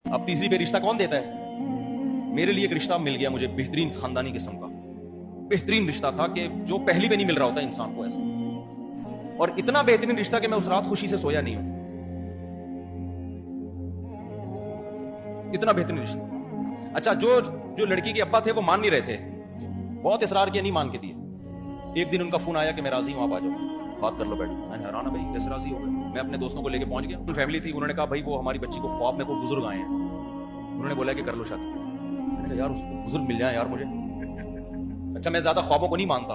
अब तीसरी पे रिश्ता कौन देता है? मेरे लिए एक रिश्ता मिल गया मुझे, बेहतरीन खानदानी किस्म का, बेहतरीन रिश्ता था कि जो पहली पे नहीं मिल रहा होता इंसान को ऐसा, और इतना बेहतरीन रिश्ता कि मैं उस रात खुशी से सोया नहीं हूं। इतना बेहतरीन रिश्ता। अच्छा, जो लड़की के अब्बा थे वो मान नहीं रहे थे, बहुत इसरार किया, नहीं मान के दिए। एक दिन उनका फोन आया कि मैं राजी हूं, आप आ जाओ, बात कर लो बैठ। मैंने हैरान है, भाई कैसे राजी हो गए? मैं अपने दोस्तों को लेके पहुंच गया, फैमिली थी, उन्होंने कहा भाई वो हमारी बच्ची को ख्वाब में कोई बुजुर्ग आए हैं, उन्होंने बोला कि कर लो शादी। मैंने कहा यार उसको बुजुर्ग मिल जाए यार मुझे। अच्छा, मैं ज्यादा ख्वाबों को नहीं मानता,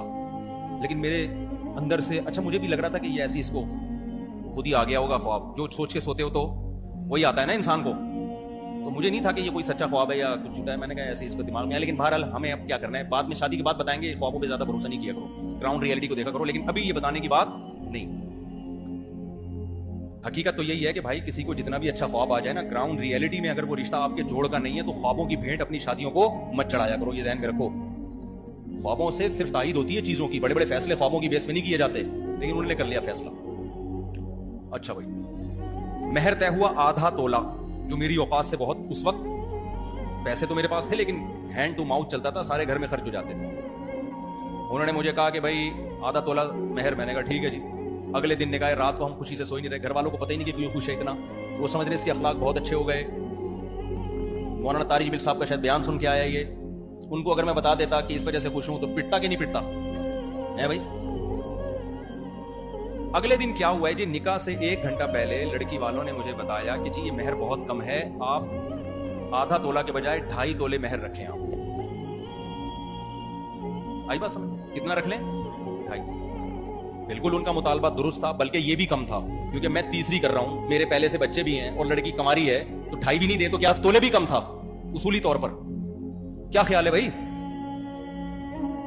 लेकिन मेरे अंदर से अच्छा मुझे भी लग रहा था कि ये ऐसी इसको खुद ही आ गया होगा ख्वाब, जो सोच के सोते हो तो वही आता है ना इंसान को। तो मुझे नहीं था कि ये कोई सच्चा ख्वाब है या कुछ झूठा है, मैंने कहा ऐसे इसको दिमाग में है। लेकिन बहरहाल हमें अब क्या करना है, बाद में शादी के बाद बताएंगे, ख्वाबों पे ज्यादा भरोसा नहीं किया करो, ग्राउंड रियलिटी को देखा करो। लेकिन अभी ये बताने की बात नहीं। हकीकत तो यही है कि भाई किसी को जितना भी अच्छा ख्वाब आ जाए ना, ग्राउंड रियलिटी में अगर वो रिश्ता आपके जोड़ का नहीं है तो ख्वाबों की भेंट अपनी शादियों को मत चढ़ाया करो, ये ध्यान में रखो। ख्वाबों से सिर्फ तायद होती है चीजों की, बड़े बड़े फैसले ख्वाबों की बेस में नहीं किए जाते, लेकिन उन्होंने कर लिया फैसला। अच्छा भाई, महर तय हुआ आधा तोला, जो मेरी औकात से बहुत, उस वक्त पैसे तो मेरे पास थे लेकिन हैंड टू माउथ चलता था, सारे घर में खर्च हो जाते थे। उन्होंने मुझे कहा कि भाई आधा तोला महर, मैंने कहा ठीक है जी। अगले दिन निकाह रात को हम खुशी से सो ही नहीं रहे, घर वालों को पता ही नहीं कि क्यों खुश है इतना, वो समझ रहे इसके अखलाक बहुत अच्छे हो गए। मौलाना तारिक बिल साहब का शायद बयान सुन के आया ये, उनको अगर मैं बता देता कि इस वजह से खुश हूं तो पिटता कि नहीं पिटता है भाई। अगले दिन क्या हुआ है जी, निकाह से 1 घंटा पहले लड़की वालों ने मुझे बताया कि जी ये महर बहुत कम है, आप आधा तोला के बजाय 2.5 तोले महर रखें। आप आई बात समझ, कितना रख लें? 2.5। बिल्कुल उनका मुतालबा दुरुस्त था, बल्कि ये भी कम था, क्योंकि मैं तीसरी कर रहा हूं, मेरे पहले से बच्चे भी हैं और लड़की कमारी है, तो 2.5 भी नहीं दे तो क्या, तोले भी कम था उसूली तौर पर। क्या ख्याल है भाई?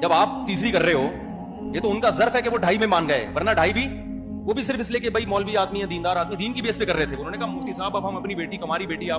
जब आप तीसरी कर रहे हो, ये तो उनका ज़र्फ है कि वो 2.5 में मान गए, वरना 2.5 भी वो भी सिर्फ इसलिए कि भाई मौलवी आदमी है, दीनदार आदमी, दीन की बेस पे कर रहे थे। उन्होंने कहा मुफ्ती साहब अब हम अपनी बेटी, कमारी बेटी आप